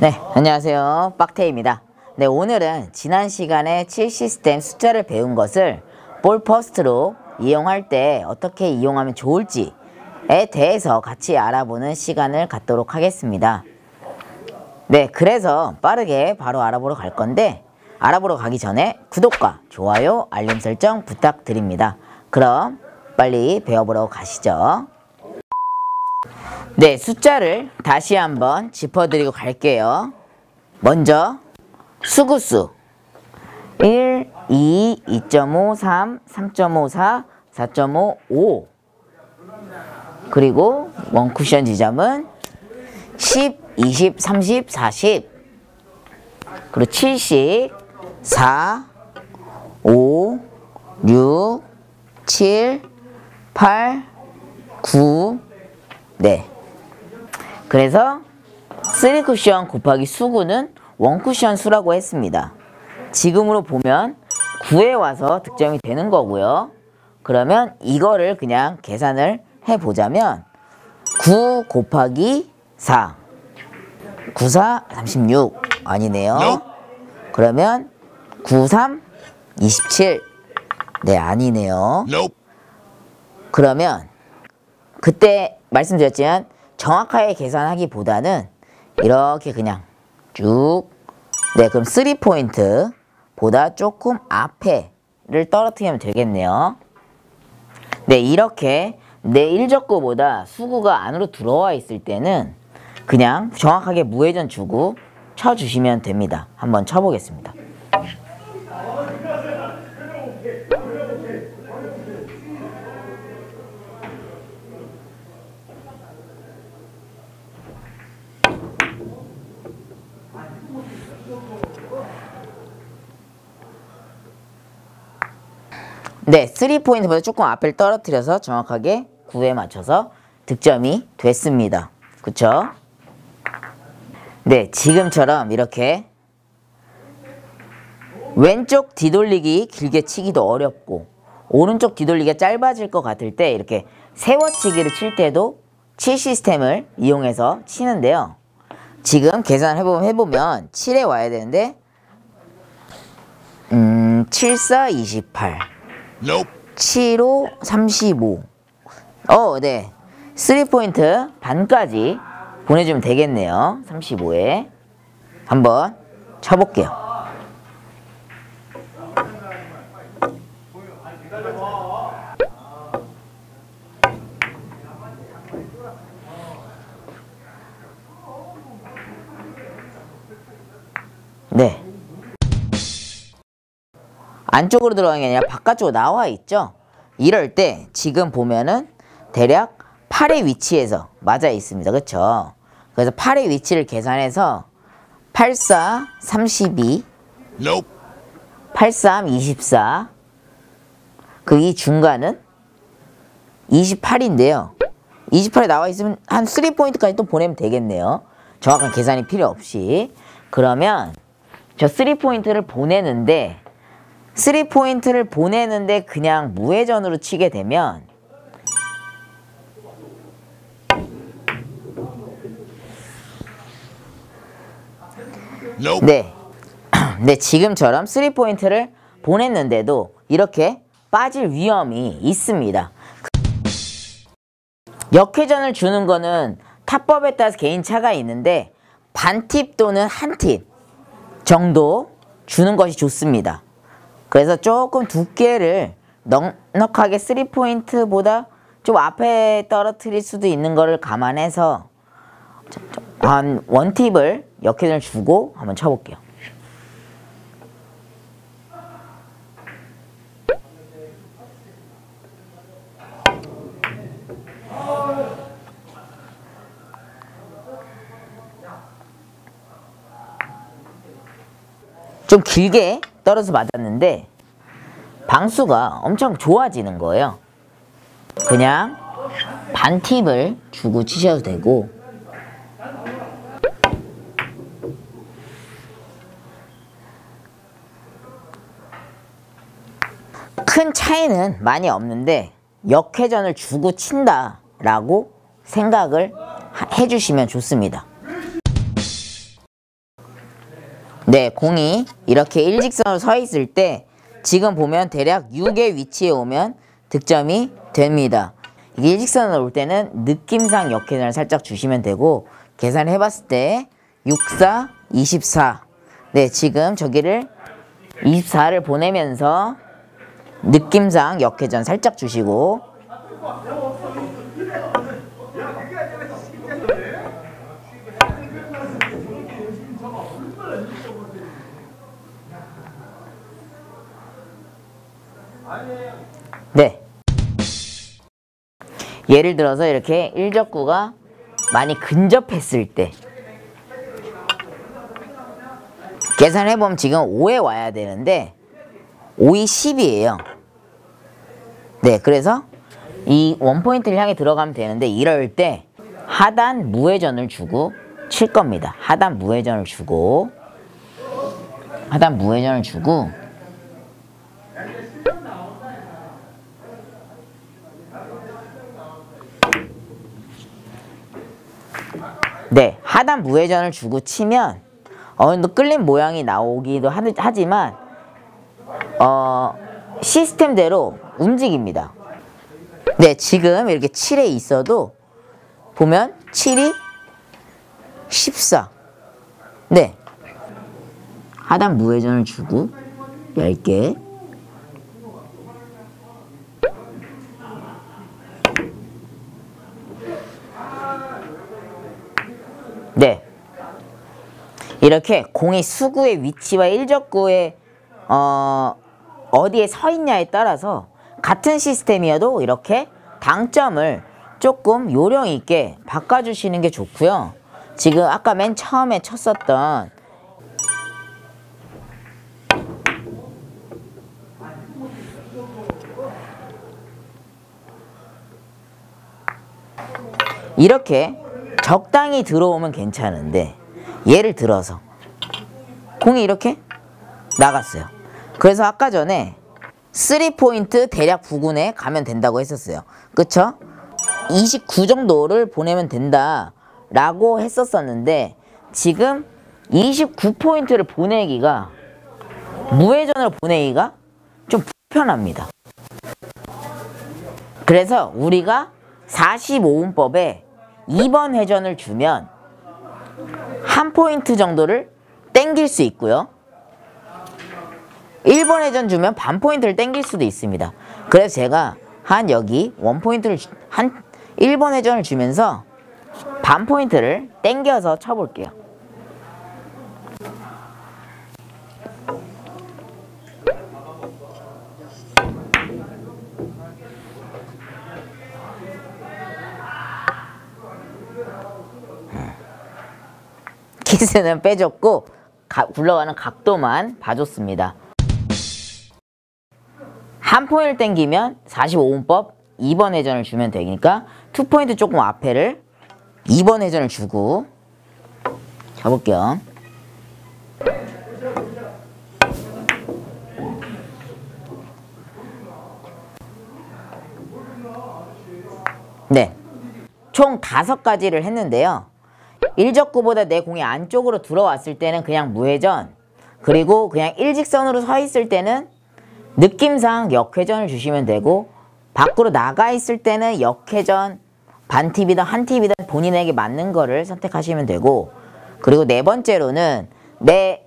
네, 안녕하세요. 빡테입니다. 네, 오늘은 지난 시간에 칠 시스템 숫자를 배운 것을 볼 퍼스트로 이용할 때 어떻게 이용하면 좋을지에 대해서 같이 알아보는 시간을 갖도록 하겠습니다. 네, 그래서 빠르게 바로 알아보러 갈 건데, 알아보러 가기 전에 구독과 좋아요, 알림 설정 부탁드립니다. 그럼 빨리 배워보러 가시죠. 네, 숫자를 다시 한번 짚어드리고 갈게요. 먼저 수구수 1, 2, 2.5, 3, 3.5, 4, 4.5, 5 그리고 원쿠션 지점은 10, 20, 30, 40 그리고 70, 4, 5, 6, 7, 8, 9 네. 그래서 3쿠션 곱하기 수구는 1쿠션 수라고 했습니다. 지금으로 보면 9에 와서 득점이 되는 거고요. 그러면 이거를 그냥 계산을 해보자면 9 곱하기 4 9, 4, 36 아니네요. 그러면 9, 3, 27 네, 아니네요. 그러면 그때 말씀드렸지만 정확하게 계산하기보다는 이렇게 그냥 쭉 네, 그럼 3포인트보다 조금 앞에를 떨어뜨리면 되겠네요. 네, 이렇게 내 일적구보다 수구가 안으로 들어와 있을 때는 그냥 정확하게 무회전 주고 쳐주시면 됩니다. 한번 쳐보겠습니다. 네, 3포인트보다 조금 앞을 떨어뜨려서 정확하게 9에 맞춰서 득점이 됐습니다. 그쵸? 네, 지금처럼 이렇게 왼쪽 뒤돌리기 길게 치기도 어렵고 오른쪽 뒤돌리기가 짧아질 것 같을 때 이렇게 세워치기를 칠 때도 칠 시스템을 이용해서 치는데요. 지금 계산을 해보면 7에 와야 되는데 7, 4, 28 7, 5, 35 네 3포인트 반까지 보내주면 되겠네요. 35에 한번 쳐볼게요. 네, 안쪽으로 들어가는 게 아니라 바깥쪽으로 나와 있죠. 이럴 때 지금 보면은 대략 8의 위치에서 맞아 있습니다. 그쵸? 그래서 8의 위치를 계산해서 84, 32 83, 24 그 이 중간은 28인데요. 28에 나와 있으면 한 3포인트까지 또 보내면 되겠네요. 정확한 계산이 필요 없이. 그러면 저 3포인트를 보내는데 그냥 무회전으로 치게 되면 네, 네, 지금처럼 3포인트를 보냈는데도 이렇게 빠질 위험이 있습니다. 역회전을 주는 거는 타법에 따라서 개인차가 있는데 반팁 또는 한 팁 정도 주는 것이 좋습니다. 그래서 조금 두께를 넉넉하게 3포인트보다 좀 앞에 떨어뜨릴 수도 있는 거를 감안해서 한 원팁을 역회전을 주고 한번 쳐볼게요. 좀 길게 떨어져서 맞았는데 방수가 엄청 좋아지는 거예요. 그냥 반팁을 주고 치셔도 되고 큰 차이는 많이 없는데 역회전을 주고 친다라고 생각을 해주시면 좋습니다. 네, 공이 이렇게 일직선으로 서 있을 때 지금 보면 대략 6의 위치에 오면 득점이 됩니다. 이게 일직선으로 올 때는 느낌상 역회전을 살짝 주시면 되고 계산을 해봤을 때 6, 4, 24. 네, 지금 저기를 24를 보내면서 느낌상 역회전 살짝 주시고 네. 예를 들어서 이렇게 일적구가 많이 근접했을 때 계산해보면 지금 5에 와야 되는데 5이 10이에요. 네, 그래서 이 원포인트를 향해 들어가면 되는데 이럴 때 하단 무회전을 주고 칠 겁니다. 하단 무회전을 주고 네, 하단 무회전을 주고 치면 어느 정도 끌린 모양이 나오기도 하지만 시스템대로 움직입니다. 네, 지금 이렇게 7에 있어도 보면 7이 14. 네, 하단 무회전을 주고 10개. 네, 이렇게 공이 수구의 위치와 일적구의 어디에 서 있냐에 따라서 같은 시스템이어도 이렇게 당점을 조금 요령 있게 바꿔주시는 게 좋고요. 지금 아까 맨 처음에 쳤었던 이렇게 적당히 들어오면 괜찮은데 예를 들어서 공이 이렇게 나갔어요. 그래서 아까 전에 3포인트 대략 부근에 가면 된다고 했었어요. 그쵸? 29 정도를 보내면 된다 라고 했었었는데 지금 29포인트를 보내기가 무회전으로 보내기가 좀 불편합니다. 그래서 우리가 45분법에 2번 회전을 주면 한 포인트 정도를 땡길 수 있고요. 1번 회전 주면 반 포인트를 땡길 수도 있습니다. 그래서 제가 한 여기 원 포인트를 한 1번 회전을 주면서 반 포인트를 땡겨서 쳐볼게요. 키스는 빼줬고 굴러가는 각도만 봐줬습니다. 한 포인트를 땡기면 45분법 2번 회전을 주면 되니까 2포인트 조금 앞에를 2번 회전을 주고 가볼게요. 네, 총 5가지를 했는데요. 일적구보다 내 공이 안쪽으로 들어왔을 때는 그냥 무회전, 그리고 그냥 일직선으로 서 있을 때는 느낌상 역회전을 주시면 되고, 밖으로 나가 있을 때는 역회전, 반팁이든 한팁이든 본인에게 맞는 거를 선택하시면 되고, 그리고 네 번째로는 내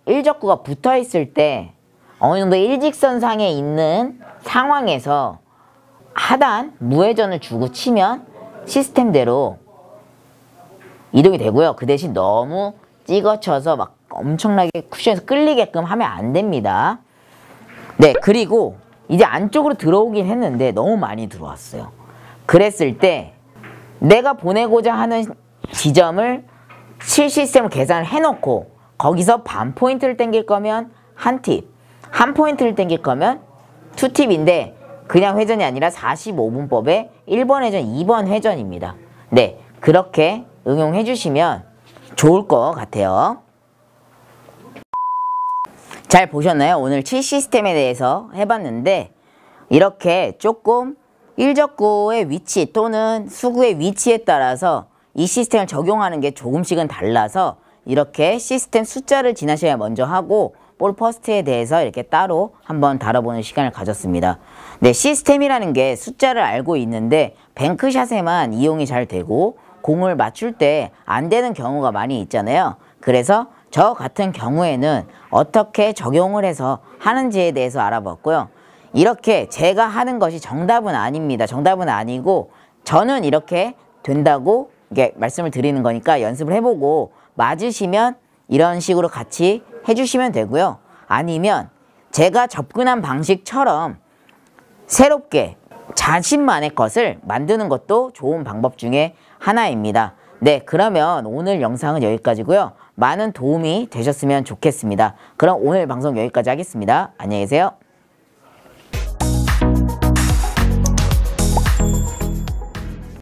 일적구가 붙어 있을 때 어느 정도 일직선상에 있는 상황에서 하단 무회전을 주고 치면 시스템대로 이동이 되고요. 그 대신 너무 찍어쳐서 막 엄청나게 쿠션에서 끌리게끔 하면 안 됩니다. 네, 그리고 이제 안쪽으로 들어오긴 했는데 너무 많이 들어왔어요. 그랬을 때 내가 보내고자 하는 지점을 칠 시스템을 계산을 해놓고 거기서 반 포인트를 땡길 거면 한 팁, 한 포인트를 땡길 거면 투 팁인데 그냥 회전이 아니라 45분법의 1번 회전, 2번 회전입니다. 네, 그렇게 응용해 주시면 좋을 것 같아요. 잘 보셨나요? 오늘 칠 시스템에 대해서 해봤는데 이렇게 조금 일적구의 위치 또는 수구의 위치에 따라서 이 시스템을 적용하는 게 조금씩은 달라서 이렇게 시스템 숫자를 지난 시간에 먼저 하고 볼퍼스트에 대해서 이렇게 따로 한번 다뤄보는 시간을 가졌습니다. 네, 시스템이라는 게 숫자를 알고 있는데 뱅크샷에만 이용이 잘 되고 공을 맞출 때 안 되는 경우가 많이 있잖아요. 그래서 저 같은 경우에는 어떻게 적용을 해서 하는지에 대해서 알아봤고요. 이렇게 제가 하는 것이 정답은 아닙니다. 정답은 아니고 저는 이렇게 된다고 이게 말씀을 드리는 거니까 연습을 해보고 맞으시면 이런 식으로 같이 해주시면 되고요. 아니면 제가 접근한 방식처럼 새롭게 자신만의 것을 만드는 것도 좋은 방법 중에 하나입니다. 네, 그러면 오늘 영상은 여기까지고요. 많은 도움이 되셨으면 좋겠습니다. 그럼 오늘 방송 여기까지 하겠습니다. 안녕히 계세요.